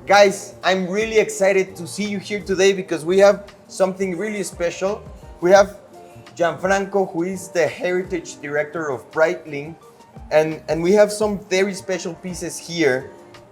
Guys, I'm really excited to see you here today because we have something really special. We have Gianfranco, who is the Heritage Director of Breitling, and we have some very special pieces here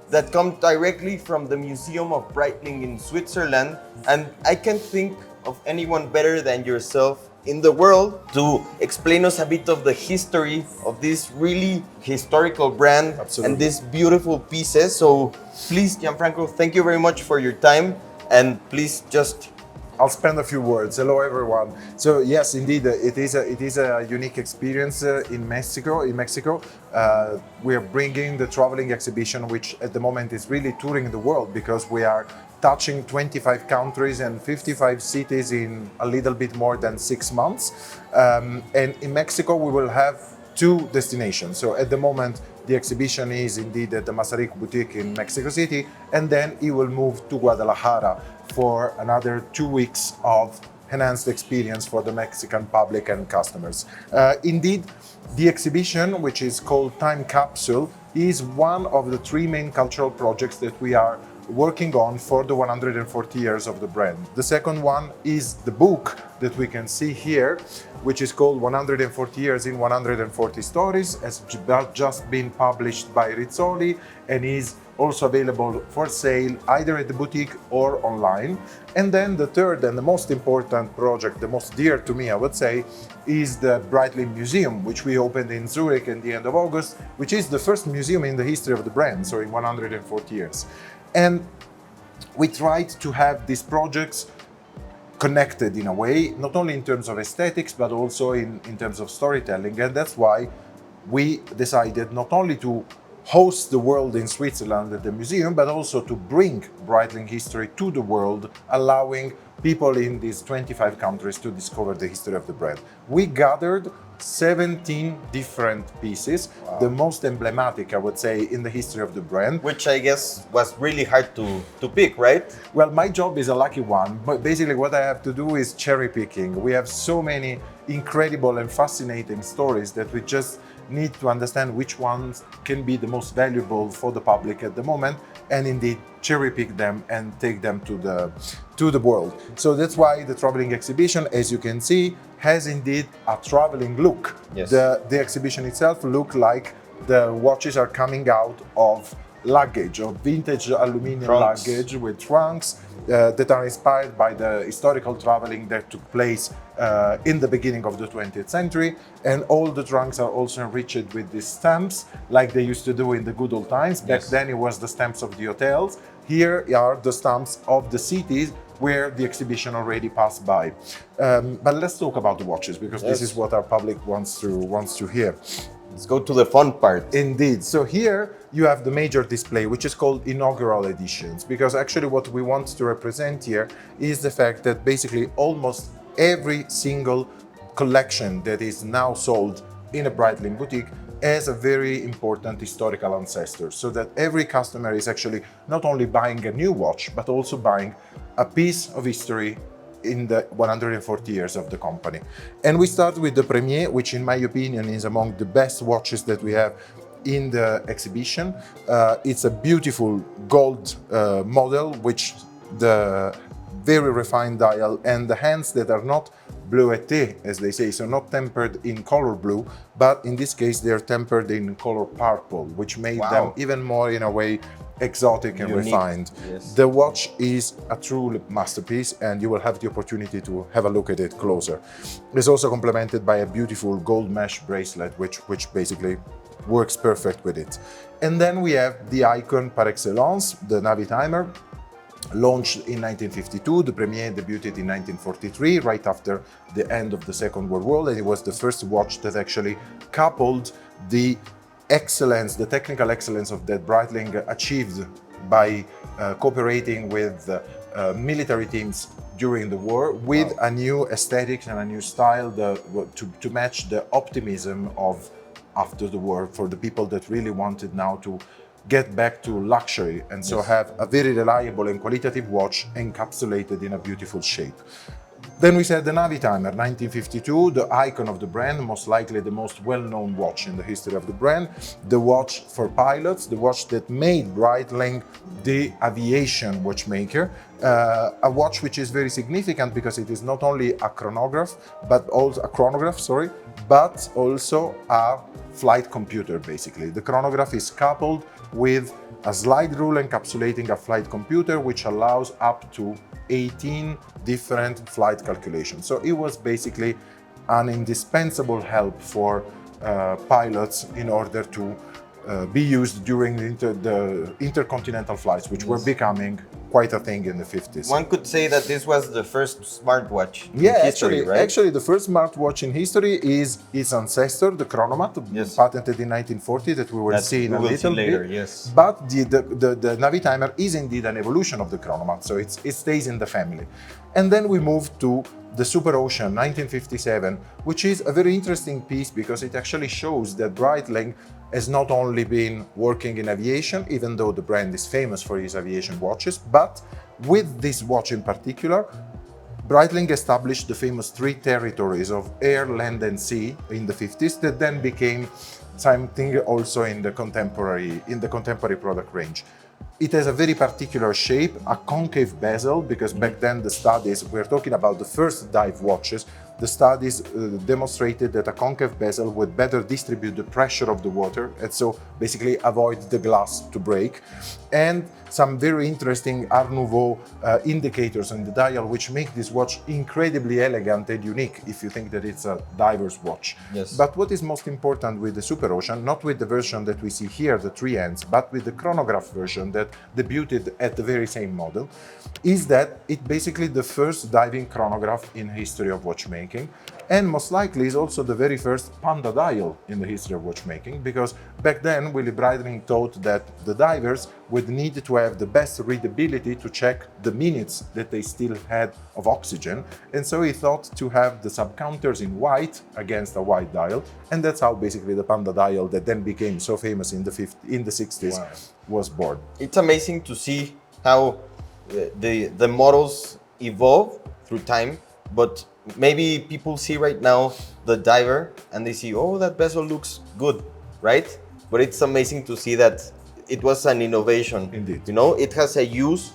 that come directly from the Museum of Breitling in Switzerland. And I can't think of anyone better than yourself in the world to explain us a bit of the history of this really historical brand. Absolutely. And these beautiful pieces. So please, Gianfranco, thank you very much for your time, and please just I'll spend a few words. Hello, everyone. So yes, indeed, it is a unique experience in Mexico. We are bringing the traveling exhibition, which at the moment is really touring the world, because we are touching 25 countries and 55 cities in a little bit more than 6 months. And in Mexico, we will have 2 destinations. So at the moment, the exhibition is indeed at the Mazarik Boutique in Mexico City, and then it will move to Guadalajara for another 2 weeks of enhanced experience for the Mexican public and customers. Indeed, the exhibition, which is called Time Capsule, is one of the 3 main cultural projects that we are working on for the 140 years of the brand. The second one is the book that we can see here, which is called 140 Years in 140 Stories, has just been published by Rizzoli and is also available for sale either at the boutique or online. And then the third and the most important project, the most dear to me, I would say, is the Breitling Museum, which we opened in Zurich at the end of August, which is the first museum in the history of the brand, so in 140 years. And we tried to have these projects connected in a way, not only in terms of aesthetics, but also in terms of storytelling. And that's why we decided not only to host the world in Switzerland at the museum, but also to bring Breitling history to the world, allowing people in these 25 countries to discover the history of the brand. We gathered 17 different pieces, the most emblematic, I would say, in the history of the brand. which I guess was really hard to pick, right? Well, my job is a lucky one, but basically what I have to do is cherry picking. We have so many incredible and fascinating stories that we just need to understand which ones can be the most valuable for the public at the moment, and indeed cherry pick them and take them to the world. So that's why the traveling exhibition, as you can see, has indeed a traveling look. Yes. The exhibition itself looks like the watches are coming out of luggage, of vintage aluminum Trunks. luggage with trunks that are inspired by the historical traveling that took place in the beginning of the 20th century. And all the trunks are also enriched with these stamps, like they used to do in the good old times. Back Yes. then it was the stamps of the hotels. Here are the stamps of the cities where the exhibition already passed by. But let's talk about the watches, because this Yes. is what our public wants to hear. Let's go to the fun part. Indeed. So here you have the major display, which is called inaugural editions, because actually what we want to represent here is the fact that basically almost every single collection that is now sold in a Breitling boutique has a very important historical ancestor, so that every customer is actually not only buying a new watch, but also buying a piece of history in the 140 years of the company. And we start with the Premier, which in my opinion is among the best watches that we have in the exhibition. It's a beautiful gold model, which the very refined dial and the hands that are not bleuete, as they say, so not tempered in color blue, but in this case they're tempered in color purple, which made Wow. them even more, in a way, exotic and Unique. refined. Yes. The watch is a true masterpiece, and you will have the opportunity to have a look at it closer. It's also complemented by a beautiful gold mesh bracelet, which basically works perfect with it. And then we have the icon par excellence, the Navitimer, launched in 1952. The Premier debuted in 1943, right after the end of the Second World War, and it was the first watch that actually coupled the excellence, the technical excellence of that Breitling achieved by cooperating with military teams during the war with a new aesthetics and a new style to match the optimism of after the war for the people that really wanted now to get back to luxury, and so have a very reliable and qualitative watch encapsulated in a beautiful shape. Then we said the Navitimer, 1952, the icon of the brand, most likely the most well-known watch in the history of the brand, the watch for pilots, the watch that made Breitling the aviation watchmaker, a watch which is very significant because it is not only a chronograph, but also but also a flight computer, basically. The chronograph is coupled with a slide rule encapsulating a flight computer, which allows up to 18 different flight calculations. So it was basically an indispensable help for pilots in order to be used during the intercontinental flights, which were becoming quite a thing in the 50s. One could say that this was the first smartwatch in Yeah, history, right? actually, the first smartwatch in history is its ancestor, the Chronomat, patented in 1940, that we will see in a little later, bit. yes. But the Navitimer is indeed an evolution of the Chronomat, so it stays in the family. And then we move to the Super Ocean, 1957, which is a very interesting piece because it actually shows that Breitling has not only been working in aviation, even though the brand is famous for its aviation watches, but with this watch in particular, Breitling established the famous three territories of air, land and sea in the 50s that then became something also in the contemporary product range. It has a very particular shape, a concave bezel, because back then the studies, we're talking about the first dive watches, the studies demonstrated that a concave bezel would better distribute the pressure of the water and so basically avoid the glass to break. And some very interesting Art Nouveau indicators on the dial, which make this watch incredibly elegant and unique if you think that it's a diver's watch. Yes. But what is most important with the Super Ocean, not with the version that we see here, the 3 ends, but with the Chronograph version that debuted at the very same model, is that it's basically the first diving chronograph in history of watchmaking, and most likely is also the very first panda dial in the history of watchmaking, because back then Willy Breitling thought that the divers would need to have the best readability to check the minutes that they still had of oxygen, and so he thought to have the subcounters in white against a white dial, and that's how basically the panda dial that then became so famous in the 60s was born. It's amazing to see how the models evolve through time, but maybe people see right now the diver and they see, oh, that bezel looks good, right? But it's amazing to see that it was an innovation. Indeed. You know, it has a use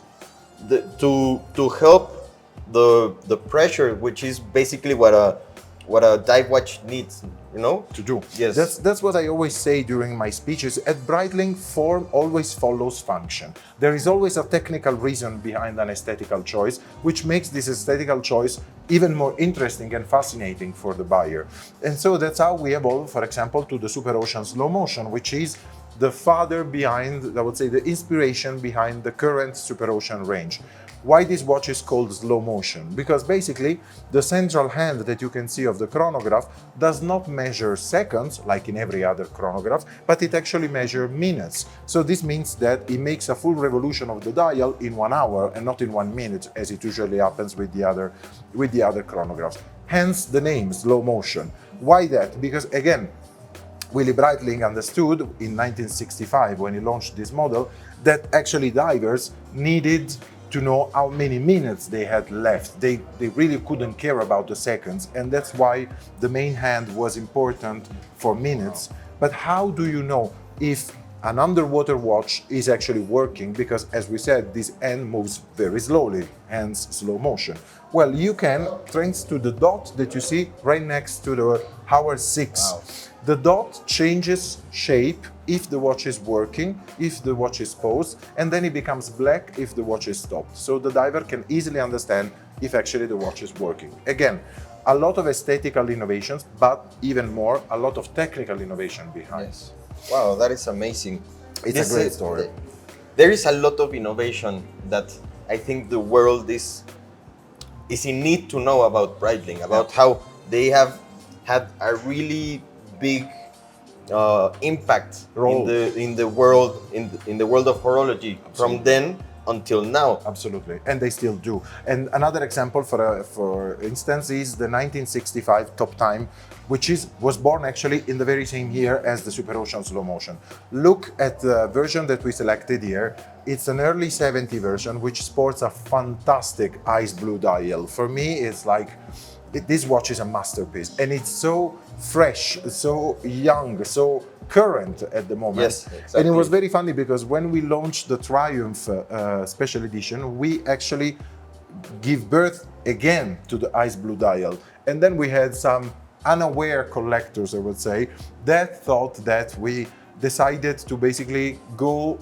to help the pressure, which is basically what a dive watch needs, you know, to do. Yes. That's what I always say during my speeches. At Breitling, form always follows function. There is always a technical reason behind an aesthetical choice, which makes this aesthetical choice even more interesting and fascinating for the buyer. And so that's how we evolve, for example, to the Super Ocean Slow Motion, which is the father behind, I would say, the inspiration behind the current Super Ocean range. Why this watch is called slow motion? Because basically the central hand that you can see of the chronograph does not measure seconds like in every other chronograph, but it actually measures minutes. So this means that it makes a full revolution of the dial in 1 hour and not in 1 minute, as it usually happens with the other chronographs. Hence the name slow motion. Why that? Because again, Willy Breitling understood in 1965 when he launched this model that actually divers needed to know how many minutes they had left. They really couldn't care about the seconds, and that's why the main hand was important for minutes. But how do you know if an underwater watch is actually working? Because as we said, this end moves very slowly, hence slow motion. Well, you can, thanks to the dot that you see right next to the hour 6. Wow. The dot changes shape if the watch is working, if the watch is paused, and then it becomes black if the watch is stopped. So the diver can easily understand if actually the watch is working. Again, a lot of aesthetical innovations, but even more, a lot of technical innovation behind. Yes. Wow, that is amazing. It's a great story. There is a lot of innovation that I think the world is in need to know about Breitling, about how they have had a really big impact in the world of horology. Absolutely. From then until now. Absolutely, and they still do. And another example, for instance, is the 1965 Top Time, which was born actually in the very same year as the Super Ocean Slow Motion. Look at the version that we selected here. It's an early 70 version, which sports a fantastic ice blue dial. For me, it's like, this watch is a masterpiece, and it's so fresh, so young, so current at the moment. Yes, exactly. And it was very funny because when we launched the Triumph special edition, we actually give birth again to the ice blue dial. And then we had some unaware collectors, I would say, that thought that we decided to basically go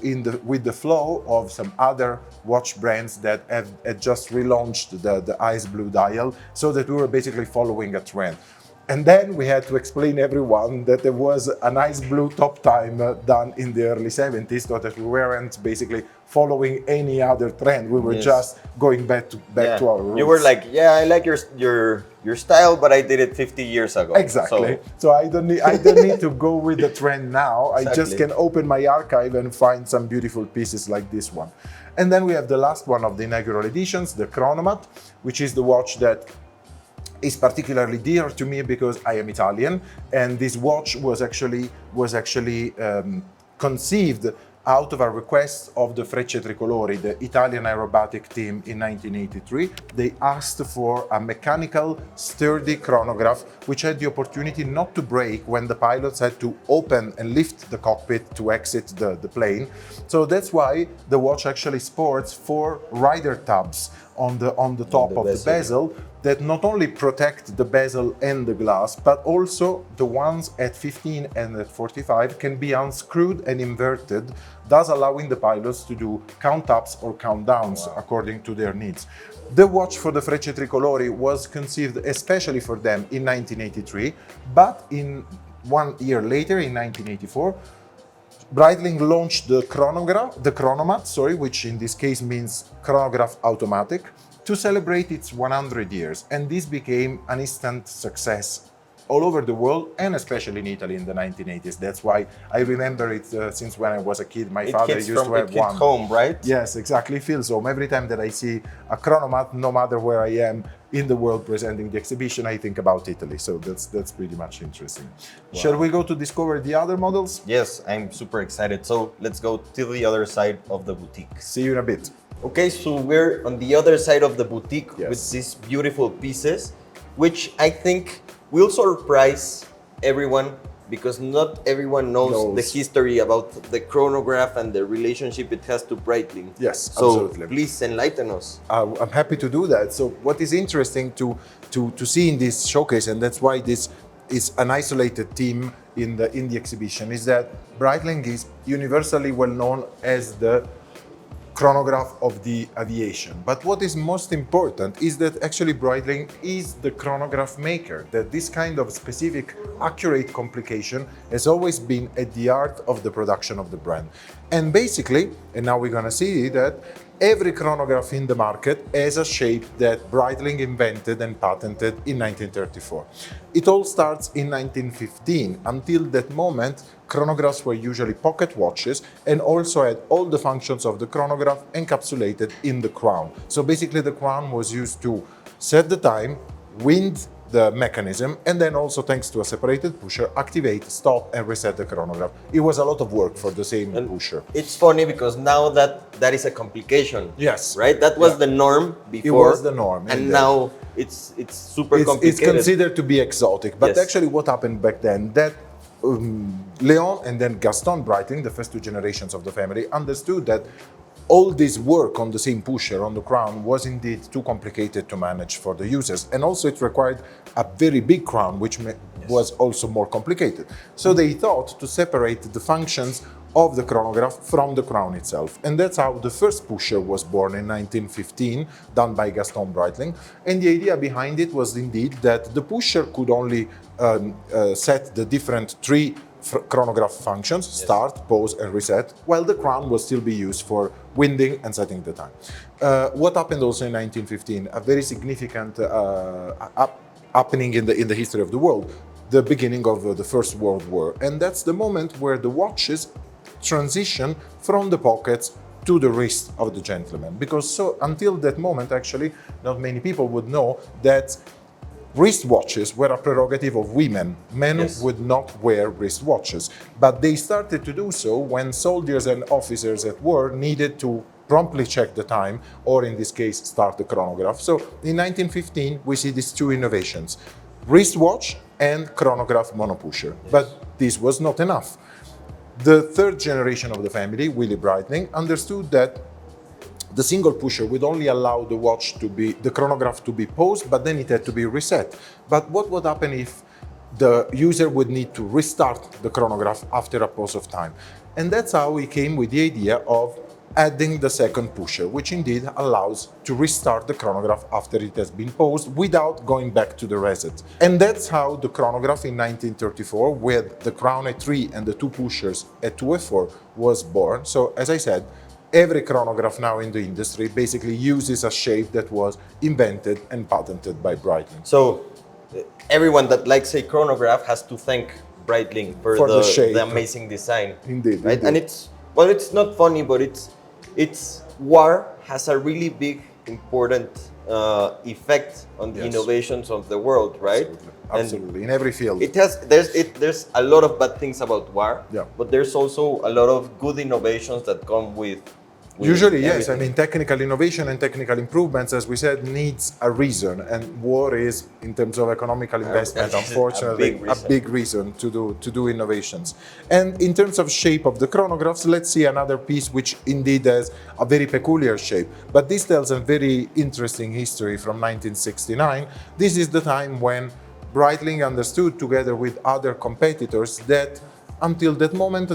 with the flow of some other watch brands that had just relaunched the ice blue dial, so that we were basically following a trend. And then we had to explain everyone that there was an ice blue Top Time done in the early 70s, so that we weren't basically following any other trend. We were just going back to our roots. You were like, yeah, I like your style, but I did it 50 years ago. Exactly. So I don't need to go with the trend now. Exactly. I just can open my archive and find some beautiful pieces like this one. And then we have the last one of the inaugural editions, the Chronomat, which is the watch that is particularly dear to me because I am Italian, and this watch was actually conceived out of a request of the Frecce Tricolori, the Italian aerobatic team in 1983. They asked for a mechanical, sturdy chronograph, which had the opportunity not to break when the pilots had to open and lift the cockpit to exit the plane. So that's why the watch actually sports 4 rider tabs on the top of the bezel that not only protect the bezel and the glass, but also the ones at 15 and at 45 can be unscrewed and inverted, thus allowing the pilots to do count-ups or count-downs according to their needs. The watch for the Frecce Tricolori was conceived especially for them in 1983, but in 1 year later, in 1984, Breitling launched the Chronomat, which in this case means chronograph automatic, to celebrate its 100 years, and this became an instant success all over the world, and especially in Italy in the 1980s. That's why I remember it since when I was a kid. My father used to have one. Home, right? Yes, exactly. It feels home. Every time that I see a Chronomat, no matter where I am in the world presenting the exhibition, I think about Italy. So that's pretty much interesting. Wow. Shall we go to discover the other models? Yes, I'm super excited. So let's go to the other side of the boutique. See you in a bit. Okay, so we're on the other side of the boutique with these beautiful pieces, which I think will surprise everyone because not everyone knows the history about the chronograph and the relationship it has to Breitling. Yes, so absolutely. Please enlighten us. I'm happy to do that. So what is interesting to see in this showcase, and that's why this is an isolated team in the exhibition, is that Breitling is universally well known as the chronograph of the aviation. But what is most important is that actually Breitling is the chronograph maker, that this kind of specific, accurate complication has always been at the heart of the production of the brand. And basically, and now we're gonna see that, every chronograph in the market has a shape that Breitling invented and patented in 1934. It all starts in 1915. Until that moment, chronographs were usually pocket watches and also had all the functions of the chronograph encapsulated in the crown. So basically the crown was used to set the time, wind the mechanism, and then also, thanks to a separated pusher, activate, stop, and reset the chronograph. It was a lot of work for the same pusher. It's funny because now that is a complication. Yes. Right? That was the norm before. It was the norm. And now it's super complicated. It's considered to be exotic. But actually what happened back then, that Leon and then Gaston Breitling, the first 2 generations of the family, understood that all this work on the same pusher, on the crown, was indeed too complicated to manage for the users. And also it required a very big crown, which was also more complicated. So they thought to separate the functions of the chronograph from the crown itself. And that's how the first pusher was born in 1915, done by Gaston Breitling. And the idea behind it was indeed that the pusher could only set the different 3 chronograph functions, start, pause, and reset, while the crown will still be used for winding and setting the time. What happened also in 1915? A very significant happening in the history of the world, the beginning of the First World War. And that's the moment where the watches transition from the pockets to the wrist of the gentleman. Because so until that moment, actually, not many people would know that wristwatches were a prerogative of women. Men Yes. would not wear wristwatches, but they started to do so when soldiers and officers at war needed to promptly check the time, or in this case, start the chronograph. So in 1915, we see these two innovations, wristwatch and chronograph monopusher. But this was not enough. The third generation of the family, Willy Breitling, understood that the single pusher would only allow the watch to be, the chronograph to be paused, but then it had to be reset. But what would happen if the user would need to restart the chronograph after a pause of time? And that's how we came with the idea of adding the second pusher, which indeed allows to restart the chronograph after it has been paused without going back to the reset. And that's how the chronograph in 1934, with the crown at 3 and the two pushers at 2 and 4, was born. So as I said, every chronograph now in the industry basically uses a shape that was invented and patented by Breitling. So everyone that likes a chronograph has to thank Breitling for the shape. the amazing design. Indeed, right? indeed. And it's not funny, but it's war has a really big, important effect on the Yes. innovations of the world, right? Absolutely, in every field. There's a lot of bad things about war, Yeah. but there's also a lot of good innovations that come with Usually, yes. everything. I mean, technical innovation and technical improvements, as we said, needs a reason, and war is, in terms of economical investment, unfortunately, a big reason to do innovations. And in terms of shape of the chronographs, let's see another piece which indeed has a very peculiar shape. But this tells a very interesting history from 1969. This is the time when Breitling understood, together with other competitors, that until that moment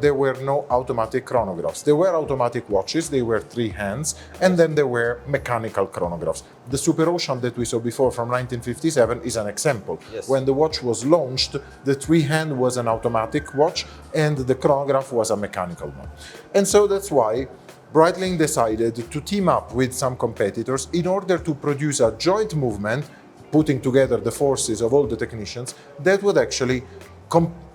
there were no automatic chronographs. There were automatic watches, they were 3 hands, and then there were mechanical chronographs. The Super Ocean that we saw before from 1957 is an example. Yes. When the watch was launched, the 3-hand was an automatic watch and the chronograph was a mechanical one. And so that's why Breitling decided to team up with some competitors in order to produce a joint movement, putting together the forces of all the technicians, that would actually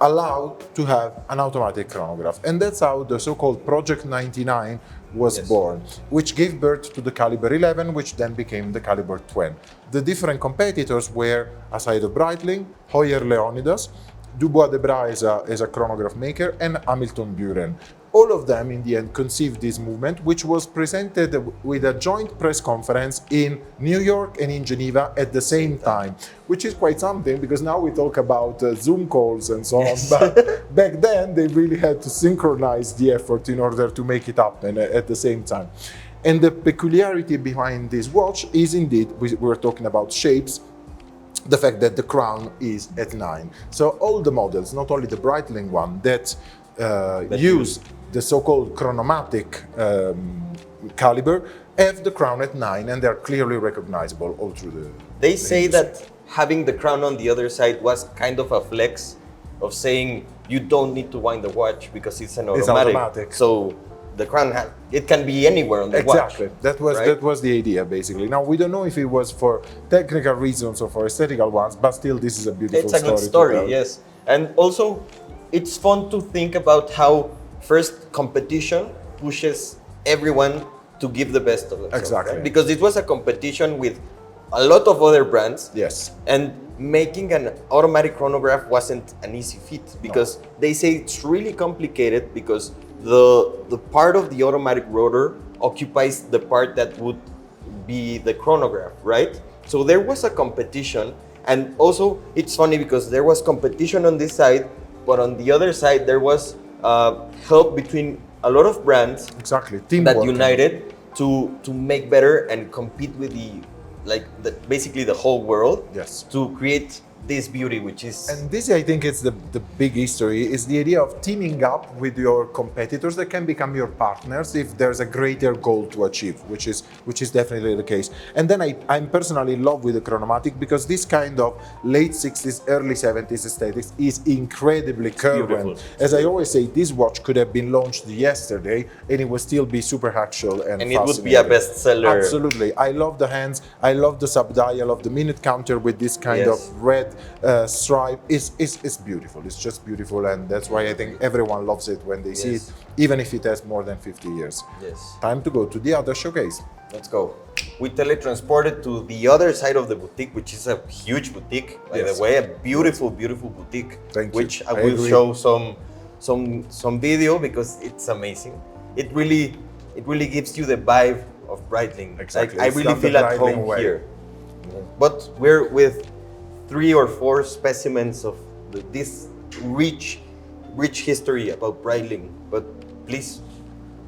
allow to have an automatic chronograph. And that's how the so-called Project 99 was born, which gave birth to the Caliber 11, which then became the Caliber 20. The different competitors were, aside of Breitling, Hoyer Leonidas, Dubois Debras as a chronograph maker, and Hamilton Buren. All of them, in the end, conceived this movement, which was presented with a joint press conference in New York and in Geneva at the same time, which is quite something, because now we talk about Zoom calls and so on, but back then they really had to synchronize the effort in order to make it happen at the same time. And the peculiarity behind this watch is indeed, we're talking about shapes, the fact that the crown is at 9. So all the models, not only the Breitling one, that use the so-called chronomatic caliber, have the crown at 9, and they're clearly recognizable all through the... They say that having the crown on the other side was kind of a flex of saying you don't need to wind the watch because it's an automatic. It's automatic. So the crown, it can be anywhere on the watch. Exactly. That was the idea, basically. Now, we don't know if it was for technical reasons or for aesthetical ones, but still, this is a beautiful story. It's a good story, yes. And also, it's fun to think about how first competition pushes everyone to give the best of themselves. Exactly. Right? Because it was a competition with a lot of other brands. Yes. And making an automatic chronograph wasn't an easy feat, because they say it's really complicated because the part of the automatic rotor occupies the part that would be the chronograph, right? So there was a competition, and also it's funny because there was competition on this side, but on the other side there was help between a lot of brands. Exactly. Teamwork. That united to make better and compete with basically the whole world. Yes. To create this beauty, which is... And this, I think, it's the big history, is the idea of teaming up with your competitors that can become your partners if there's a greater goal to achieve, which is definitely the case. And then I'm personally in love with the chronomatic, because this kind of late 60s, early 70s aesthetics is incredibly current. As I always say, this watch could have been launched yesterday and it would still be super actual and it would be a bestseller. Absolutely. I love the hands, I love the subdial of the minute counter with this kind of red stripe is beautiful. It's just beautiful, and that's why I think everyone loves it when they see it, Yes. even if it has more than 50 years. Yes. Time to go to the other showcase. Let's go. We teletransported to the other side of the boutique, which is a huge boutique, by Yes. the way, a beautiful, beautiful boutique. Thank you. Which I I will agree. show some video because it's amazing. It really gives you the vibe of Breitling. Exactly. Like, I It's really not the feel at Breitling home way. here. But we're with 3 or 4 specimens of this rich history about Breitling. But please.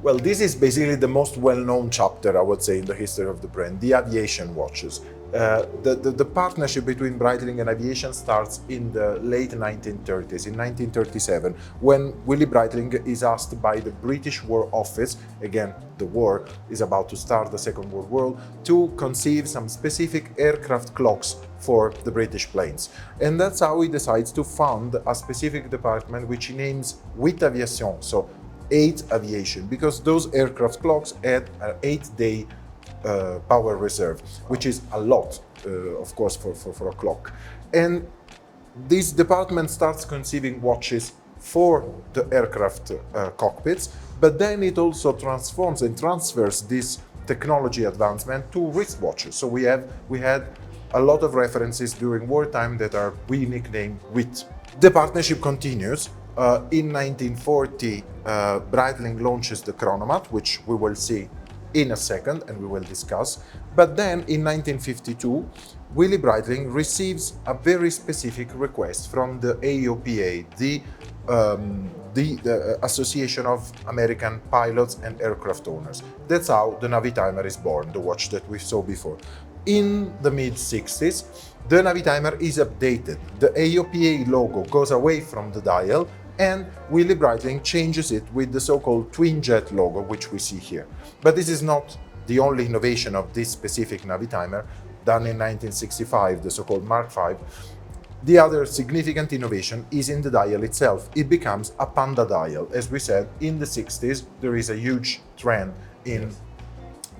Well, this is basically the most well-known chapter, I would say, in the history of the brand, the Aviation Watches. The partnership between Breitling and Aviation starts in the late 1930s, in 1937, when Willy Breitling is asked by the British War Office, again, the war is about to start, the Second World War, to conceive some specific aircraft clocks for the British planes. And that's how he decides to found a specific department which he names 8 Aviation, so 8 Aviation, because those aircraft clocks had an 8-day power reserve, which is a lot, of course, for a clock. And this department starts conceiving watches for the aircraft cockpits, but then it also transforms and transfers this technology advancement to wristwatches. So we had a lot of references during wartime that are we nicknamed WIT. The partnership continues. In 1940, Breitling launches the Chronomat, which we will see in a second and we will discuss. But then in 1952, Willy Breitling receives a very specific request from the AOPA, the Association of American Pilots and Aircraft Owners. That's how the Navitimer is born, the watch that we saw before. In the mid-60s, the Navitimer is updated. The AOPA logo goes away from the dial, and Willy Breitling changes it with the so-called twin jet logo, which we see here. But this is not the only innovation of this specific Navitimer, done in 1965, the so-called Mark V. The other significant innovation is in the dial itself. It becomes a panda dial. As we said, in the 60s, there is a huge trend in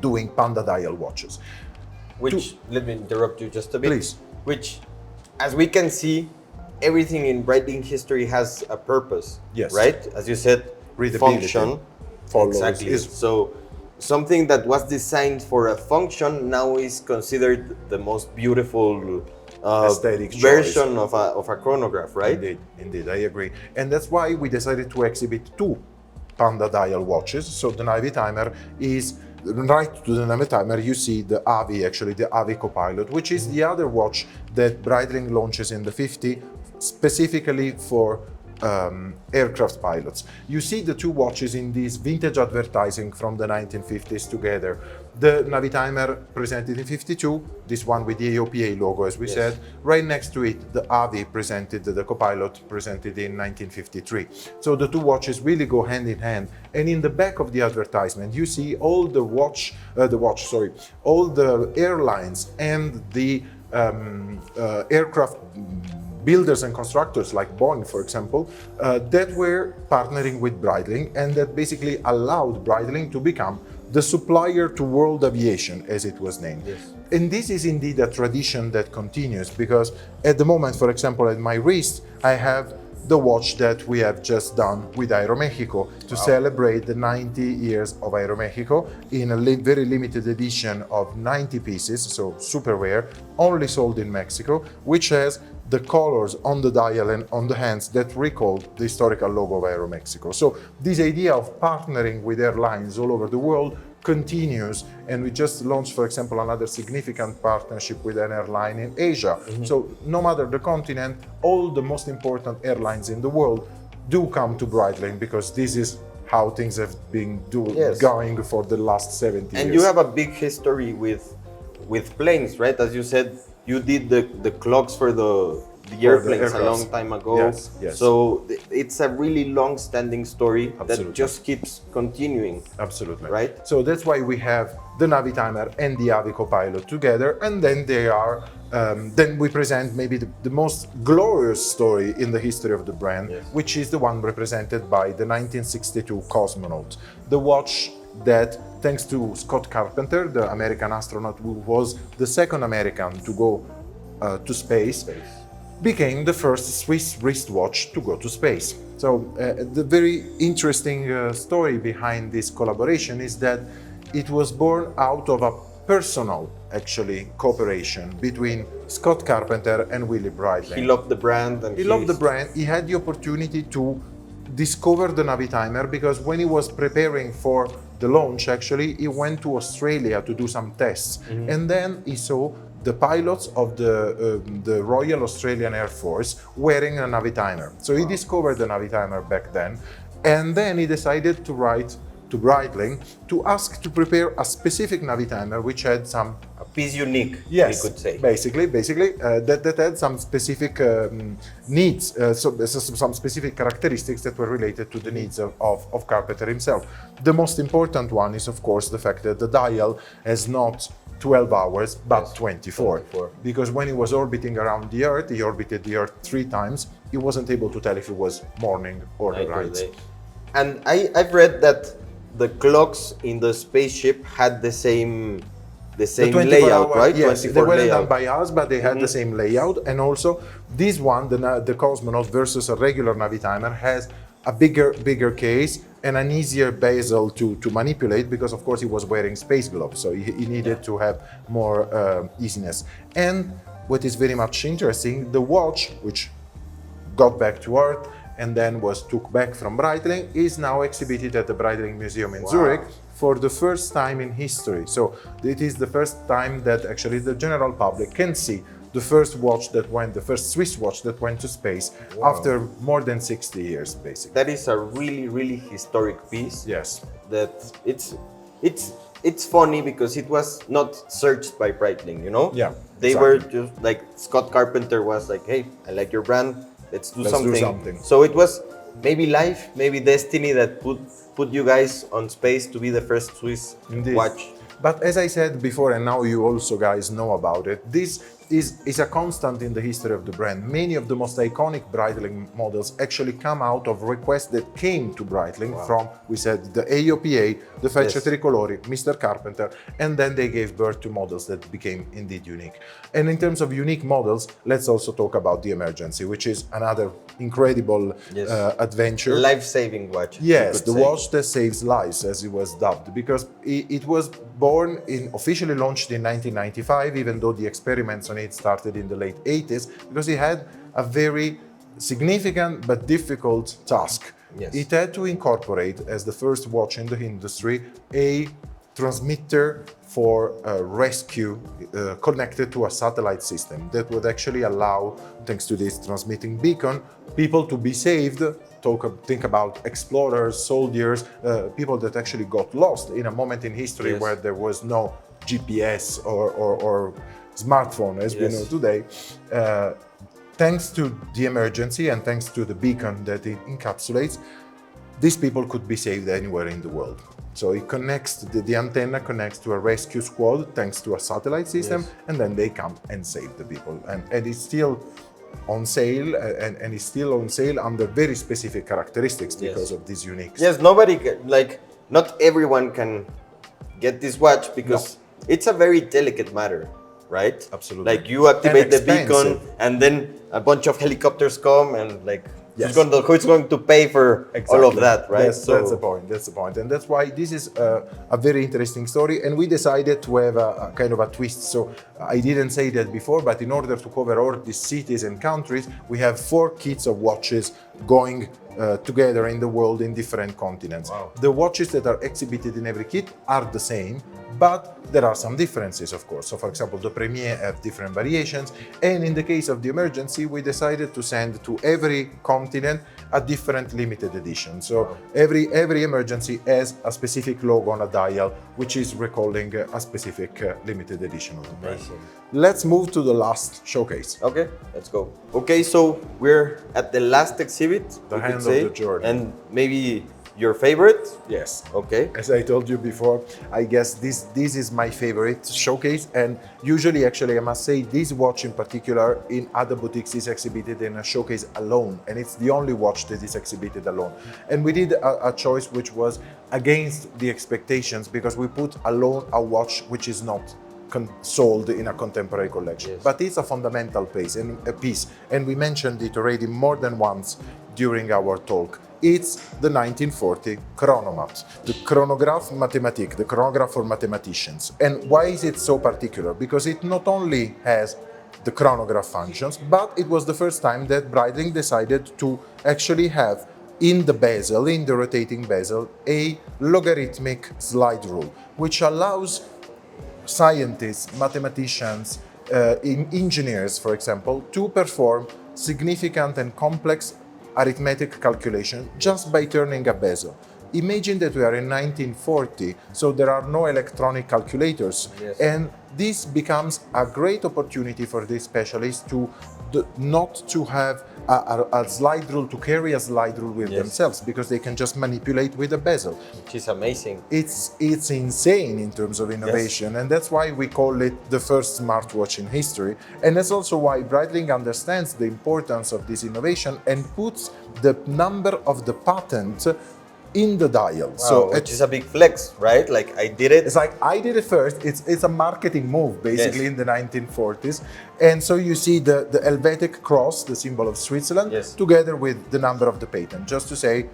doing panda dial watches. Which, let me interrupt you just a bit. Please. Which, as we can see, everything in Breitling history has a purpose. Yes. Right? As you said, Readability function. follows Exactly. is- So something that was designed for a function now is considered the most beautiful Aesthetic choice. version of a chronograph, right? Indeed, I agree. And that's why we decided to exhibit 2 panda dial watches. So the Navitimer is right to the Navitimer. You see the Avi, actually the Avi Copilot, which is the other watch that Breitling launches in the 50s, specifically for aircraft pilots. You see the 2 watches in this vintage advertising from the 1950s together. The Navitimer presented in 52, this one with the AOPA logo, as we said. Right next to it, the Avi presented, the Copilot presented in 1953. So the 2 watches really go hand in hand. And in the back of the advertisement, you see all the all the airlines and the aircraft builders and constructors like Boeing, for example, that were partnering with Breitling, and that basically allowed Breitling to become the supplier to world aviation, as it was named. Yes. And this is indeed a tradition that continues, because at the moment, for example, at my wrist, I have the watch that we have just done with Aeromexico to celebrate the 90 years of Aeromexico in a very limited edition of 90 pieces, so super rare, only sold in Mexico, which has the colors on the dial and on the hands that recall the historical logo of Aeromexico. So this idea of partnering with airlines all over the world continues, and we just launched, for example, another significant partnership with an airline in Asia. So no matter the continent, all the most important airlines in the world do come to Breitling, because this is how things have been going for the last 70 years. And you have a big history with planes, right? As you said, you did the clocks for the airplanes a long time ago. Yes, yes. So it's a really long-standing story Absolutely. that just keeps continuing. Absolutely. Right? So that's why we have the Navitimer and the Avi Copilot together, and then they are. Then we present maybe the most glorious story in the history of the brand, which is the one represented by the 1962 Cosmonaut, the watch that, thanks to Scott Carpenter, the American astronaut who was the second American to go to space, became the first Swiss wristwatch to go to space. So the very interesting story behind this collaboration is that it was born out of a personal, actually, cooperation between Scott Carpenter and Willy Breitling. He loved the brand, and he loved the brand. He had the opportunity to discover the Navitimer because when he was preparing for the launch, actually, he went to Australia to do some tests, and then he saw the pilots of the Royal Australian Air Force wearing a Navitimer. So he discovered the Navitimer back then, and then he decided to write to Breitling to ask to prepare a specific Navitimer which had some piece unique, yes, we could say. Basically, that had some specific needs, some specific characteristics that were related to the needs of Carpenter himself. The most important one is, of course, the fact that the dial has not 12 hours, but yes, 24. Because when he was orbiting around the Earth, he orbited the Earth 3 times, he wasn't able to tell if it was morning or night. And I've read that the clocks in the spaceship had the same layout, right? Yes, they weren't done by us, but they had the same layout. And also, this one, the Cosmonaut versus a regular Navitimer, has a bigger case and an easier bezel to manipulate because, of course, he was wearing space gloves, so he needed to have more easiness. And what is very much interesting, the watch, which got back to Earth and then was took back from Breitling, is now exhibited at the Breitling Museum in Zurich for the first time in history. So it is the first time that actually the general public can see the first watch that went, the first Swiss watch that went to space after more than 60 years, basically. That is a really historic piece. Yes. That it's funny because it was not searched by Breitling, you know? Yeah. They were just like, Scott Carpenter was like, hey, I like your brand, let's do something. So it was maybe life, maybe destiny that put you guys on space to be the first Swiss watch. But as I said before, and now you also guys know about it, this is a constant in the history of the brand. Many of the most iconic Breitling models actually come out of requests that came to Breitling from, we said, the AOPA, the Frecce Tricolori, Mr. Carpenter, and then they gave birth to models that became indeed unique. And in terms of unique models, let's also talk about the Emergency, which is another incredible adventure. Life-saving watch. Yes, the watch that saves lives, as it was dubbed, because it was born officially launched in 1995, even though the experiments on it started in the late 80s, because it had a very significant but difficult task. Yes. It had to incorporate, as the first watch in the industry, a transmitter for rescue connected to a satellite system that would actually allow, thanks to this transmitting beacon, people to be saved. Think about explorers, soldiers, people that actually got lost in a moment in history where there was no GPS or smartphone as we know today. Thanks to the Emergency and thanks to the beacon that it encapsulates, these people could be saved anywhere in the world. So it connects, the antenna connects to a rescue squad thanks to a satellite system, and then they come and save the people. And it's still on sale, and it's still on sale under very specific characteristics because of this unique. Yes, not everyone can get this watch because it's a very delicate matter, right? Absolutely. Like you activate the beacon, and then a bunch of helicopters come, and who's going to pay for all of that, right? That's the point. That's the point, and that's why this is a very interesting story. And we decided to have a kind of a twist. So I didn't say that before, but in order to cover all these cities and countries, we have 4 kits of watches going together in the world in different continents. Wow. The watches that are exhibited in every kit are the same, but there are some differences, of course. So, for example, the Premier have different variations, and in the case of the Emergency, we decided to send to every continent a different limited edition. So every Emergency has a specific logo on a dial, which is recalling a specific limited edition of the brand. Let's move to the last showcase. Okay, let's go. Okay, so we're at the last exhibit, the hand of the Jord, and maybe your favorite? Yes. Okay. As I told you before, I guess this is my favorite showcase, and usually, actually, I must say, this watch in particular in other boutiques is exhibited in a showcase alone, and it's the only watch that is exhibited alone. And we did a choice which was against the expectations, because we put alone a watch which is not sold in a contemporary collection. Yes. But it's a fundamental piece, and we mentioned it already more than once during our talk. It's the 1940 chronomat, the chronograph mathématique, the chronograph for mathematicians. And why is it so particular? Because it not only has the chronograph functions, but it was the first time that Breitling decided to actually have in the bezel, in the rotating bezel, a logarithmic slide rule, which allows scientists, mathematicians, engineers, for example, to perform significant and complex arithmetic calculation just by turning a bezel. Imagine that we are in 1940, so there are no electronic calculators, yes. And this becomes a great opportunity for these specialists to not to have a slide rule, to carry a slide rule with yes. themselves, because they can just manipulate with a bezel. Which is amazing. It's insane in terms of innovation, yes. And that's why we call it the first smartwatch in history. And that's also why Breitling understands the importance of this innovation and puts the number of the patent in the dial. Wow, so which is a big flex, right? Like I did it. It's like I did it first. It's a marketing move, basically, yes. in the 1940s. And so you see the Helvetic cross, the symbol of Switzerland, yes. together with the number of the patent, just to say,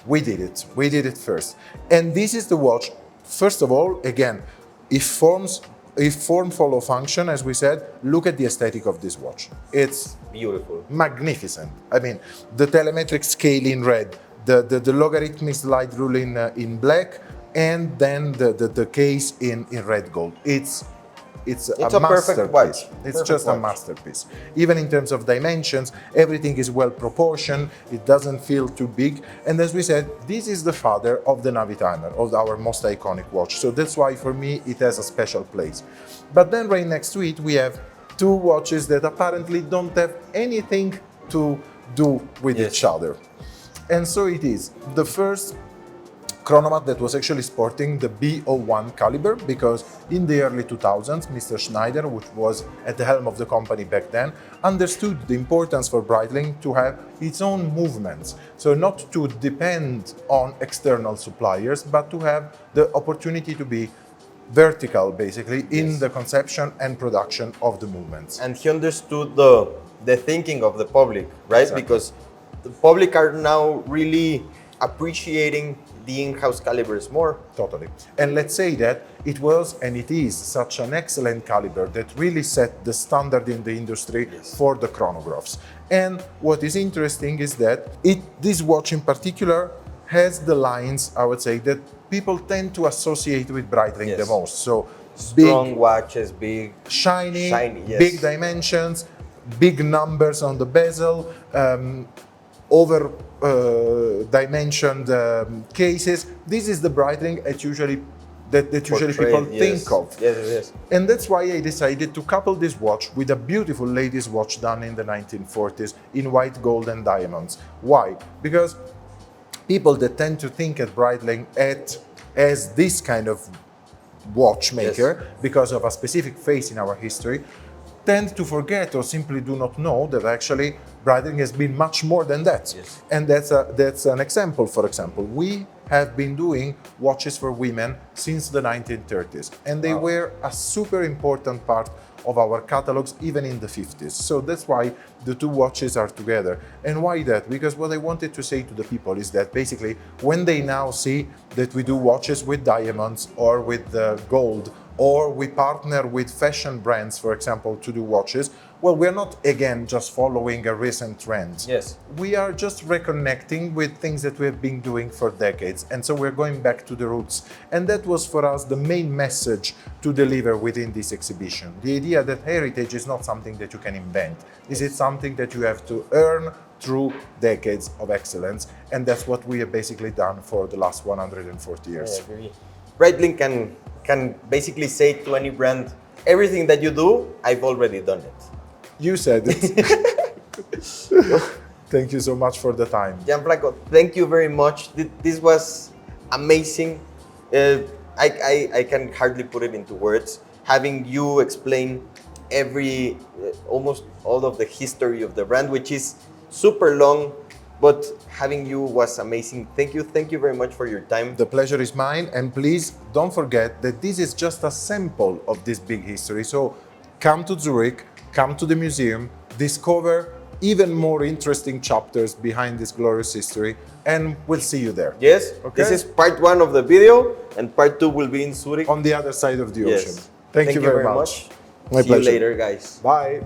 we did it first. And this is the watch. First of all, again, if form follow function, as we said, look at the aesthetic of this watch. It's beautiful, magnificent. I mean, the telemetric scale in red, the logarithmic slide rule in black, and then the case in red gold. It's a masterpiece. It's just a masterpiece. Even in terms of dimensions, everything is well proportioned. It doesn't feel too big. And as we said, this is the father of the Navitimer, of our most iconic watch. So that's why for me it has a special place. But then right next to it we have two watches that apparently don't have anything to do with yes. each other. And so it is the first chronomat that was actually sporting the B01 caliber, because in the early 2000s, Mr. Schneider, which was at the helm of the company back then, understood the importance for Breitling to have its own movements. So not to depend on external suppliers, but to have the opportunity to be vertical, basically, in yes. the conception and production of the movements. And he understood the thinking of the public, right? Exactly. Because the public are now really appreciating the in-house calibers more. Totally. And let's say that it was and it is such an excellent caliber that really set the standard in the industry yes. for the chronographs. And what is interesting is that this watch in particular has the lines, I would say, that people tend to associate with Breitling yes. the most. So strong big, watches, big, shiny yes. big dimensions, big numbers on the bezel, over dimensioned cases. This is the Breitling that usually people yes. think of. Yes, yes. And that's why I decided to couple this watch with a beautiful ladies' watch done in the 1940s in white, gold, and diamonds. Why? Because people that tend to think at Breitling as this kind of watchmaker, yes. because of a specific phase in our history, tend to forget or simply do not know that actually Breitling has been much more than that. Yes. And that's an example. For example, we have been doing watches for women since the 1930s, and they were a super important part of our catalogs even in the 50s. So that's why the two watches are together. And why that? Because what I wanted to say to the people is that basically when they now see that we do watches with diamonds or with gold, or we partner with fashion brands, for example, to do watches, well, we're not, again, just following a recent trend. Yes. We are just reconnecting with things that we have been doing for decades. And so we're going back to the roots. And that was for us the main message to deliver within this exhibition. The idea that heritage is not something that you can invent. Is it something that you have to earn through decades of excellence? And that's what we have basically done for the last 140 years. I agree. Breitling can basically say to any brand, everything that you do, I've already done it. You said it. Thank you so much for the time. Gianfranco, thank you very much. This was amazing. I can hardly put it into words. Having you explain almost all of the history of the brand, which is super long. but having you was amazing. Thank you very much for your time. The pleasure is mine, and please don't forget that this is just a sample of this big history. So come to Zurich, come to the museum, discover even more interesting chapters behind this glorious history, and we'll see you there. Yes, Okay. this is part 1 of the video, and part 2 will be in Zurich. On the other side of the Yes. ocean. Thank you very much. My See pleasure. you later, guys. Bye.